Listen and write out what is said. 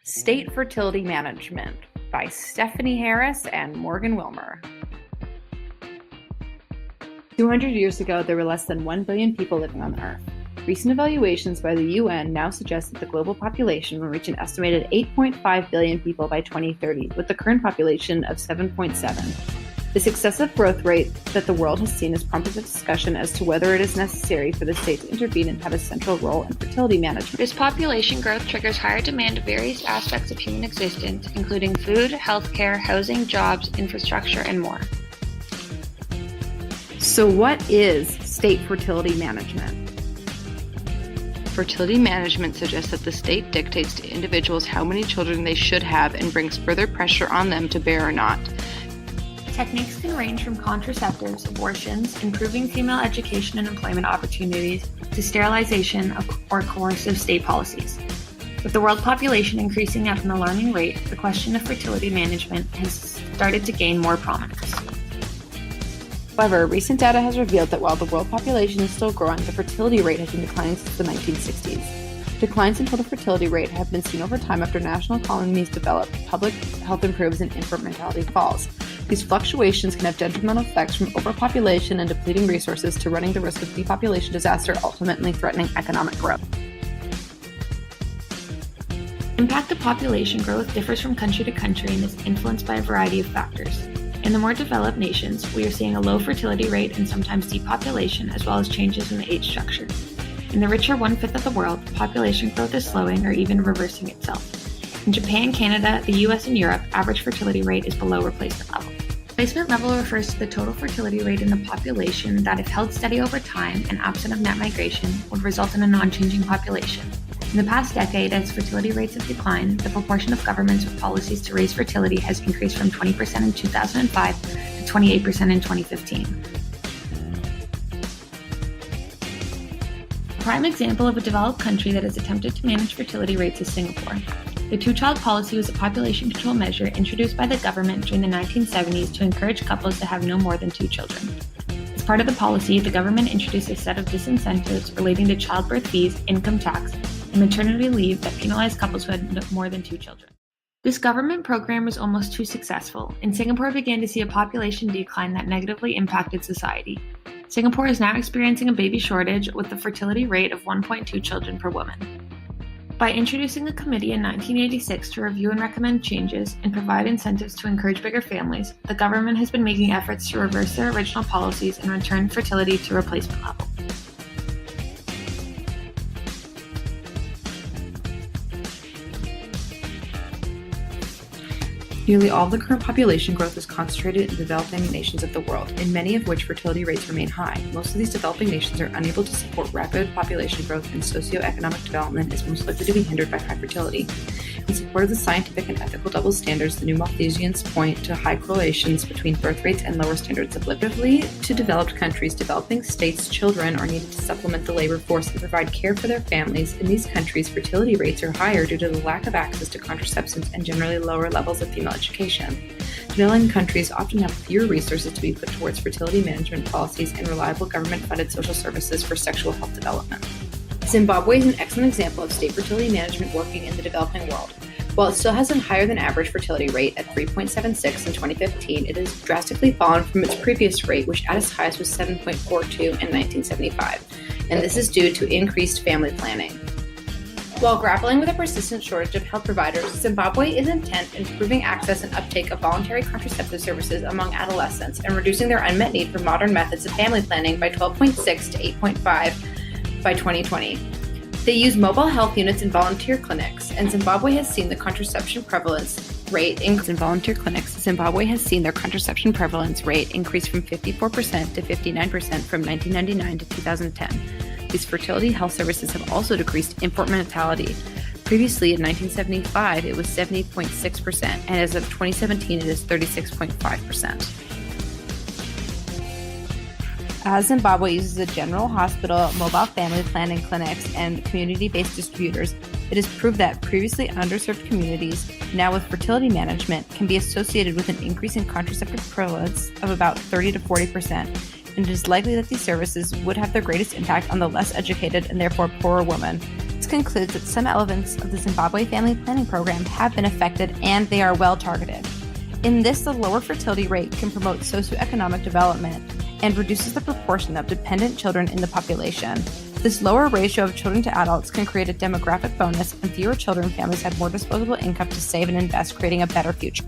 State Fertility Management by Stephanie Harris and Morgan Wilmer. 200 years ago, there were less than 1 billion people living on Earth. Recent evaluations by the UN now suggest that the global population will reach an estimated 8.5 billion people by 2030, with the current population of 7.7. This excessive growth rate that the world has seen has prompted a discussion as to whether it is necessary for the state to intervene and have a central role in fertility management. This population growth triggers higher demand of various aspects of human existence, including food, healthcare, housing, jobs, infrastructure, and more. So what is state fertility management? Fertility management suggests that the state dictates to individuals how many children they should have and brings further pressure on them to bear or not. Techniques can range from contraceptives, abortions, improving female education and employment opportunities, to sterilization or coercive state policies. With the world population increasing at an alarming rate, the question of fertility management has started to gain more prominence. However, recent data has revealed that while the world population is still growing, the fertility rate has been declining since the 1960s. Declines in total fertility rate have been seen over time after national economies develop, public health improves, and infant mortality falls. These fluctuations can have detrimental effects from overpopulation and depleting resources to running the risk of depopulation disaster, ultimately threatening economic growth. The impact of population growth differs from country to country and is influenced by a variety of factors. In the more developed nations, we are seeing a low fertility rate and sometimes depopulation, as well as changes in the age structure. In the richer 1/5 of the world, population growth is slowing or even reversing itself. In Japan, Canada, the US, and Europe, average fertility rate is below replacement level. Replacement level refers to the total fertility rate in the population that, if held steady over time and absent of net migration, would result in a non-changing population. In the past decade, as fertility rates have declined, the proportion of governments with policies to raise fertility has increased from 20% in 2005 to 28% in 2015. A prime example of a developed country that has attempted to manage fertility rates is Singapore. The two-child policy was a population control measure introduced by the government during the 1970s to encourage couples to have no more than 2 children. As part of the policy, the government introduced a set of disincentives relating to childbirth fees, income tax, and maternity leave that penalized couples who had more than 2 children. This government program was almost too successful, and Singapore began to see a population decline that negatively impacted society. Singapore is now experiencing a baby shortage with a fertility rate of 1.2 children per woman. By introducing a committee in 1986 to review and recommend changes and provide incentives to encourage bigger families, the government has been making efforts to reverse their original policies and return fertility to replacement level. Nearly all of the current population growth is concentrated in developing nations of the world, in many of which fertility rates remain high. Most of these developing nations are unable to support rapid population growth, and socioeconomic development is most likely to be hindered by high fertility. In support of the scientific and ethical double standards, the new Malthusians point to high correlations between birth rates and lower standards of living. To developed countries, developing states' children are needed to supplement the labor force and provide care for their families. In these countries, fertility rates are higher due to the lack of access to contraceptives and generally lower levels of female education. Developing countries often have fewer resources to be put towards fertility management policies and reliable government-funded social services for sexual health development. Zimbabwe is an excellent example of state fertility management working in the developing world. While it still has a higher than average fertility rate at 3.76 in 2015, it has drastically fallen from its previous rate, which at its highest was 7.42 in 1975, and this is due to increased family planning. While grappling with a persistent shortage of health providers, Zimbabwe is intent in improving access and uptake of voluntary contraceptive services among adolescents and reducing their unmet need for modern methods of family planning by 12.6 to 8.5 by 2020. They use mobile health units in volunteer clinics, and Zimbabwe has seen the contraception prevalence rate increase in volunteer clinics. Zimbabwe has seen their contraception prevalence rate increase from 54% to 59% from 1999 to 2010. These fertility health services have also decreased infant mortality. Previously, in 1975, it was 70.6%, and as of 2017, it is 36.5%. As Zimbabwe uses a general hospital, mobile family planning clinics, and community-based distributors, it is proved that previously underserved communities, now with fertility management, can be associated with an increase in contraceptive prevalence of about 30 to 40%, and it is likely that these services would have their greatest impact on the less educated and therefore poorer women. It's concludes that some elements of the Zimbabwe Family Planning Program have been affected and they are well targeted. In this, the lower fertility rate can promote socioeconomic development and reduces the proportion of dependent children in the population. This lower ratio of children to adults can create a demographic bonus, and fewer children families have more disposable income to save and invest, creating a better future.